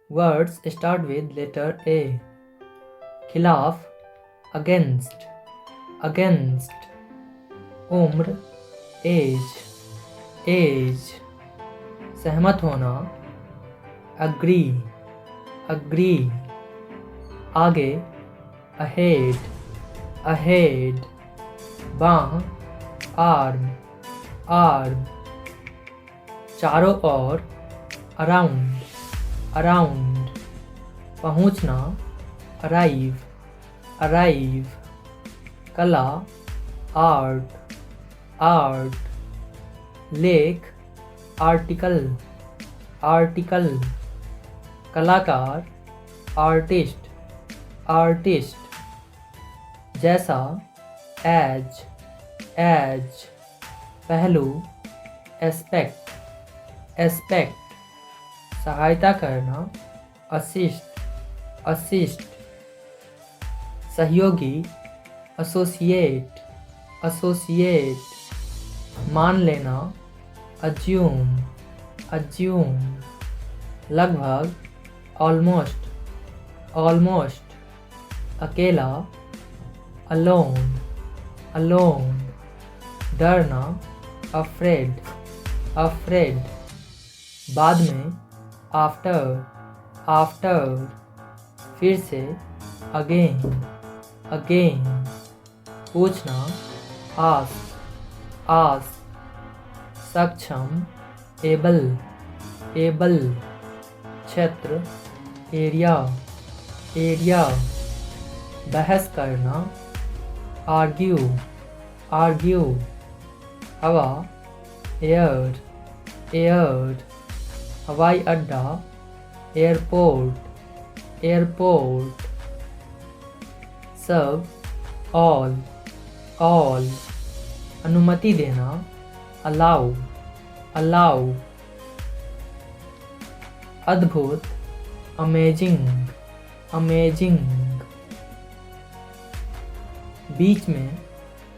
Words start with letter A. खिलाफ, against, against. उम्र, age, age. सहमत होना, agree, agree. आगे, ahead, ahead. बाँह, arm, arm. चारों ओर, around, around. पहुँचना, arrive, arrive. कला, art, art. लेख, article, article. कलाकार, artist, artist. जैसा, as, as. पहलू, aspect, aspect. सहायता करना, assist, assist. सहयोगी, associate, associate. मान लेना, assume, assume. लगभग, almost, almost. अकेला, alone, alone. डरना, afraid, afraid. बाद में, after, after. फिर से, again, again. पूछना, ask, ask. सक्षम, able, able. क्षेत्र, area, area. बहस करना, argue, argue. हवा, air, air. हवाई अड्डा, एयरपोर्ट, एयरपोर्ट. सब, all, all. अनुमति देना, allow, allow. अद्भुत, amazing, amazing. बीच में,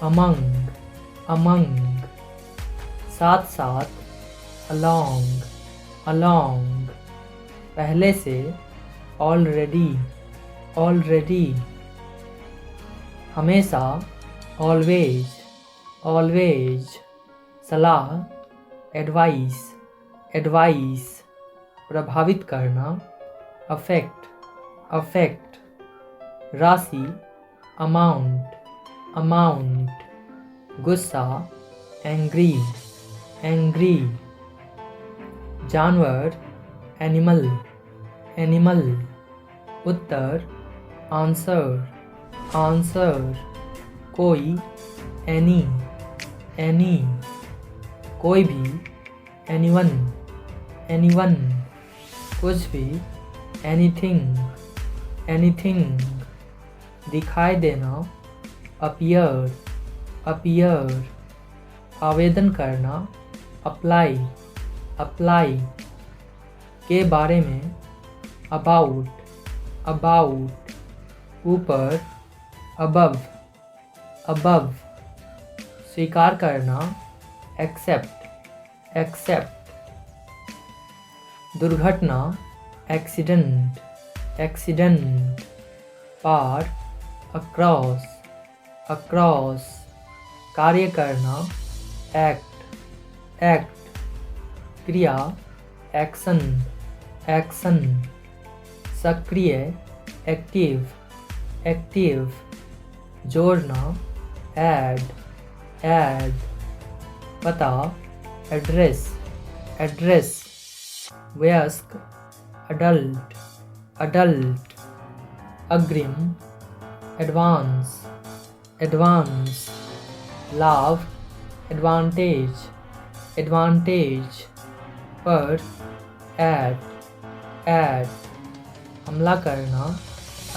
among, among. साथ साथ, along, along. पहले से, already, already. हमेशा, always, always. सलाह, advice, advice. प्रभावित करना, affect, affect. राशि, amount, amount. गुस्सा, angry, angry. जानवर, animal, animal. उत्तर, answer, answer. कोई, any, any. कोई भी, anyone, anyone. कुछ भी, anything, anything. दिखाई देना, appear, appear. आवेदन करना, apply, apply. के बारे में, about, about. ऊपर, above, above. स्वीकार करना, accept, accept. दुर्घटना, accident, accident. पार, across, across. कार्य करना, act, act. क्रिया, action, action. सक्रिय, active, active. जोड़ना, add, add. पता, address, address. वयस्क, adult, adult. अग्रिम, advance, advance. लाभ, advantage, advantage. पर, at, at. हमला करना,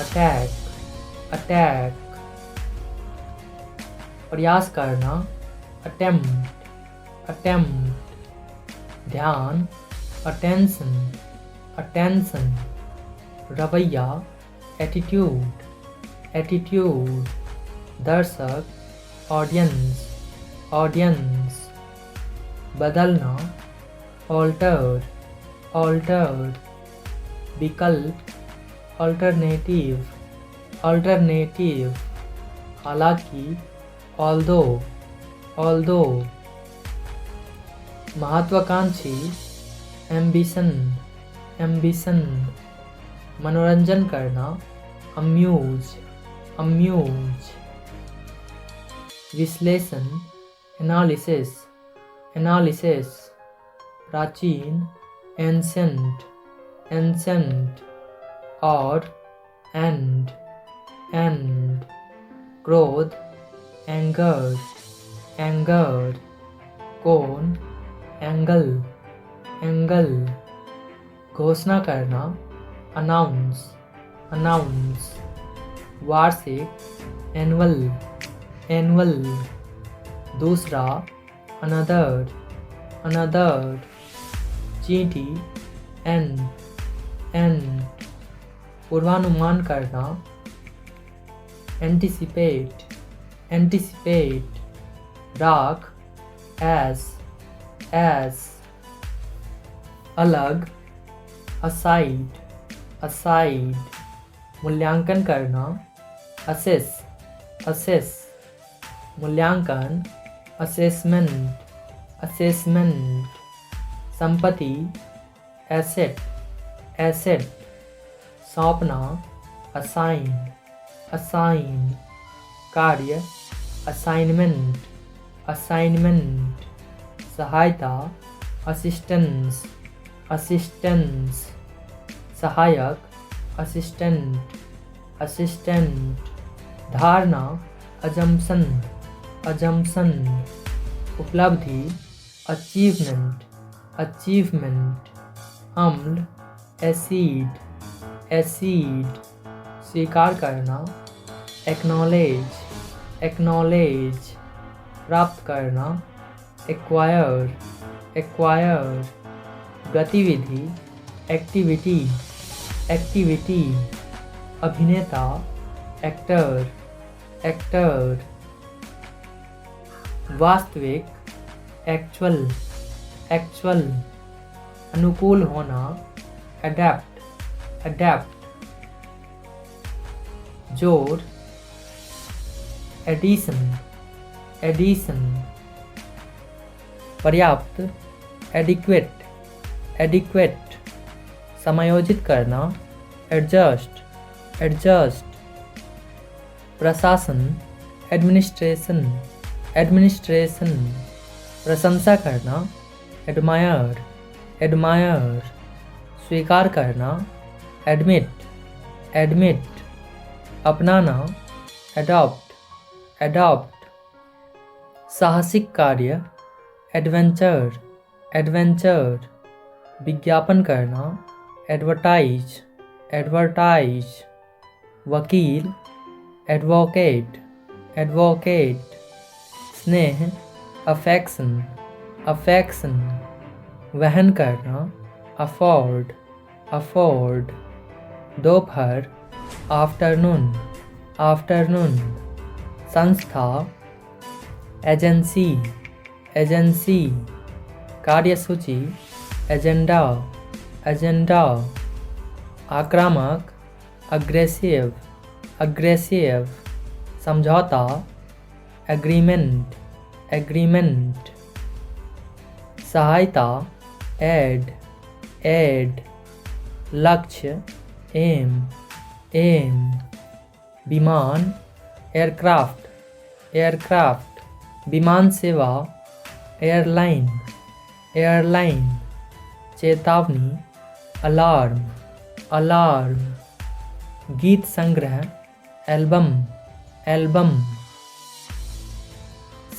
attack, attack. प्रयास करना, attempt, attempt. ध्यान, attention, attention. रवैया, attitude, attitude. दर्शक, audience, audience. बदलना, alter, alter. विकल्प, अल्टरनेटिव, अल्टरनेटिव, हालांकि, ऑल्दो, ऑल्दो, महत्वाकांक्षी, एम्बिशन, एम्बिशन, मनोरंजन करना, अम्यूज, अम्यूज, विश्लेषण, एनालिसिस, एनालिसिस, प्राचीन, एंसेंट, एंसेंट, और एंड, एंड, क्रोध, एंगर, एंगर, कोण, एंगल, एंगल, घोषणा करना, अनाउंस, अनाउंस, वार्षिक, एनुअल, एनुअल, दूसरा, अनदर, अनदर, चींटी, एंड, एंड, पूर्वानुमान करना, एंटिसिपेट, एंटिसिपेट, राख, एस, एस, अलग, असाइड, असाइड, मूल्यांकन करना, असेस, असेस, मूल्यांकन, असेसमेंट, असेसमेंट, संपत्ति, एसेट, एसेट, सौंपना, असाइन, असाइन, कार्य, असाइनमेंट, असाइनमेंट, सहायता, असिस्टेंस, असिस्टेंस, सहायक, असिस्टेंट, असिस्टेंट, धारणा, अजम्पशन, अजम्पशन, उपलब्धि, अचीवमेंट, अचीवमेंट, अम्ल, एसिड, एसिड, स्वीकार करना, एक्नॉलेज, एक्नॉलेज, प्राप्त करना, एक्वायर, एक्वायर, गतिविधि, एक्टिविटी, एक्टिविटी, अभिनेता, एक्टर, एक्टर, वास्तविक, एक्चुअल, एक्चुअल, अनुकूल होना, अडेप्ट, अडेप्ट, जोड़, एडिशन, एडिशन, पर्याप्त, एडिक्वेट, एडिक्वेट, समायोजित करना, एडजस्ट, एडजस्ट, प्रशासन, एडमिनिस्ट्रेशन, एडमिनिस्ट्रेशन, प्रशंसा करना, एडमायर, एडमायर, स्वीकार करना, एडमिट, एडमिट, अपनाना, एडॉप्ट, एडॉप्ट, साहसिक कार्य, एडवेंचर, एडवेंचर, विज्ञापन करना, एडवर्टाइज, एडवर्टाइज, वकील, एडवोकेट, एडवोकेट, स्नेह, अफेक्शन, अफेक्शन, वहन करना, अफोर्ड, अफोर्ड, दोपहर, आफ्टरनून, आफ्टरनून, संस्था, एजेंसी, एजेंसी, कार्यसूची, एजेंडा, एजेंडा, आक्रामक, अग्रेसिव, अग्रेसिव, समझौता, एग्रीमेंट, एग्रीमेंट, सहायता, एड, एड, लक्ष्य, एम, एम, विमान, एयरक्राफ्ट, एयरक्राफ्ट, विमान सेवा, एयरलाइन, एयरलाइन, चेतावनी, अलार्म, अलार्म, गीत संग्रह, एल्बम, एल्बम,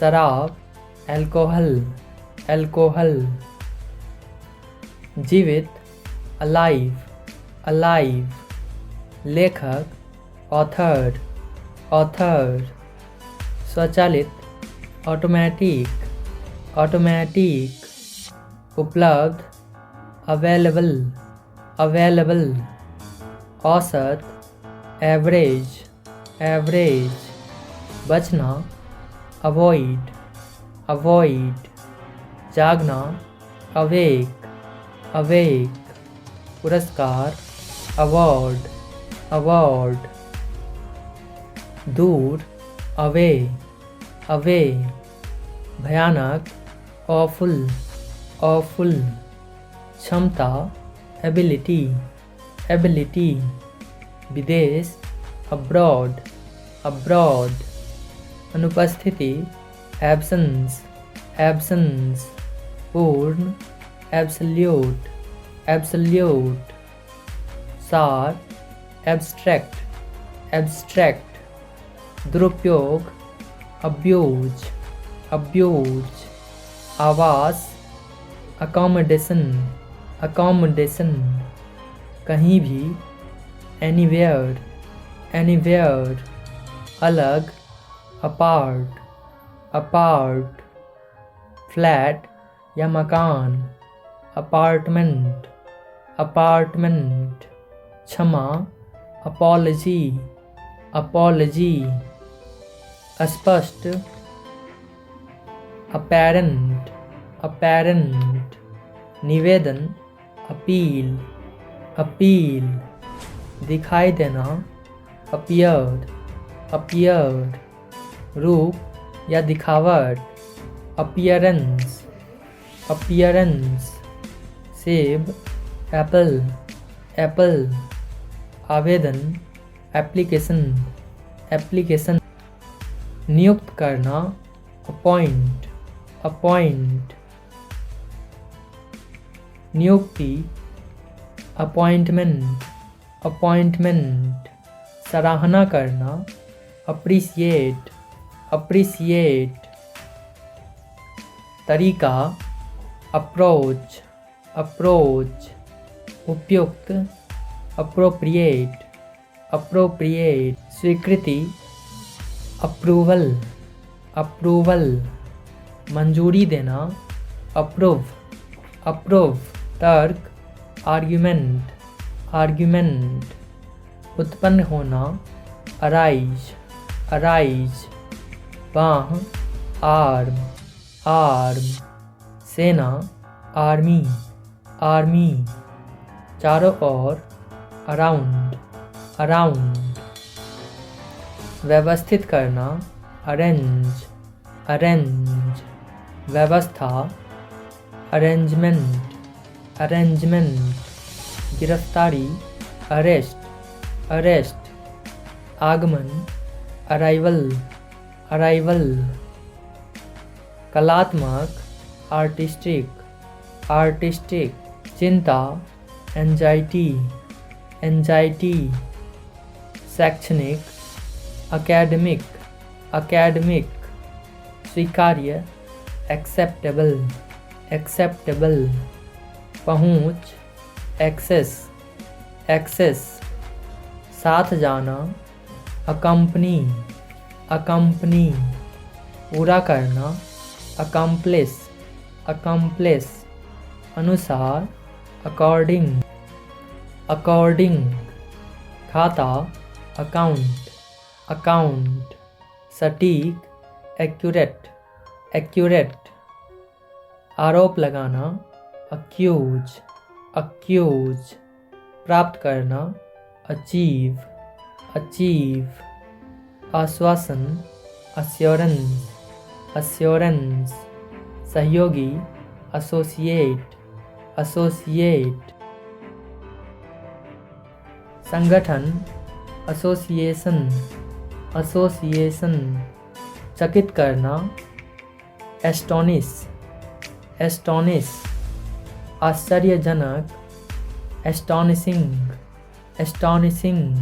शराब, एल्कोहल, एल्कोहल, जीवित, अलाइव, अलाइव, लेखक, ऑथर, ऑथर, स्वचालित, ऑटोमेटिक, ऑटोमेटिक, उपलब्ध, अवेलेबल, अवेलेबल, औसत, एवरेज, एवरेज, बचना, अवॉइड, अवॉइड, जागना, अवेक, अवेक, पुरस्कार, award, award, दूर, away, away, भयानक, awful, awful, क्षमता, ability, ability, विदेश, abroad, abroad, अनुपस्थिति, absence, absence, पूर्ण, absolute, absolute, सार, abstract, abstract, दुरुपयोग, abuse, abuse, आवास, accommodation, accommodation, कहीं भी, anywhere, anywhere, अलग, apart, apart, फ्लैट या मकान, अपार्टमेंट, अपार्टमेंट, क्षमा, अपॉलजी, अपॉलजी, अस्पष्ट, अपैरेंट, अपैरेंट, निवेदन, अपील, अपील, दिखाई देना, अपीयर, अपीयर, रूप या दिखावट, अपीयरेंस, अपीयरेंस, सेब, एप्पल, एप्पल, आवेदन, एप्लीकेशन, एप्लीकेशन, नियुक्त करना, अपॉइंट, अपॉइंट, नियुक्ति, अपॉइंटमेंट, अपॉइंटमेंट, सराहना करना, अप्रिसिएट, अप्रिसिएट, तरीका, अप्रोच, अप्रोच, उपयुक्त, अप्रोप्रिएट, अप्रोप्रिएट, स्वीकृति, अप्रूवल, अप्रूवल, मंजूरी देना, अप्रूव, अप्रूव, तर्क, आर्ग्यूमेंट, आर्ग्यूमेंट, उत्पन्न होना, अराइज, अराइज, बाह, आर्म, आर्म, सेना, आर्मी, आर्मी, चारों ओर, अराउंड, अराउंड, व्यवस्थित करना, अरेंज, अरेंज, व्यवस्था, अरेंजमेंट, अरेंजमेंट, गिरफ्तारी, अरेस्ट, अरेस्ट, आगमन, अराइवल, अराइवल, कलात्मक, आर्टिस्टिक, आर्टिस्टिक, चिंता, एंजाइटी, एंजाइटी, शैक्षणिक, अकेडमिक, अकेडमिक, स्वीकार्य, एक्सेप्टेबल, एक्सेप्टेबल, पहुँच, एक्सेस, एक्सेस, साथ जाना, अकम्पनी, अकम्पनी, पूरा करना, अकम्प्लिस, अकम्प्लिस, अनुसार, अकॉर्डिंग, अकॉर्डिंग, खाता, अकाउंट, अकाउंट, सटीक, एक्यूरेट, एक्यूरेट, आरोप लगाना, अक्यूज, अक्यूज, प्राप्त करना, अचीव, अचीव, आश्वासन, अश्योरेंस, अश्योरेंस, सहयोगी, एसोसिएट, एसोसिएट, संगठन, एसोसिएशन, एसोसिएशन, चकित करना, एस्टोनिश, एस्टोनिश, आश्चर्यजनक, एस्टोनिशिंग, एस्टोनिशिंग,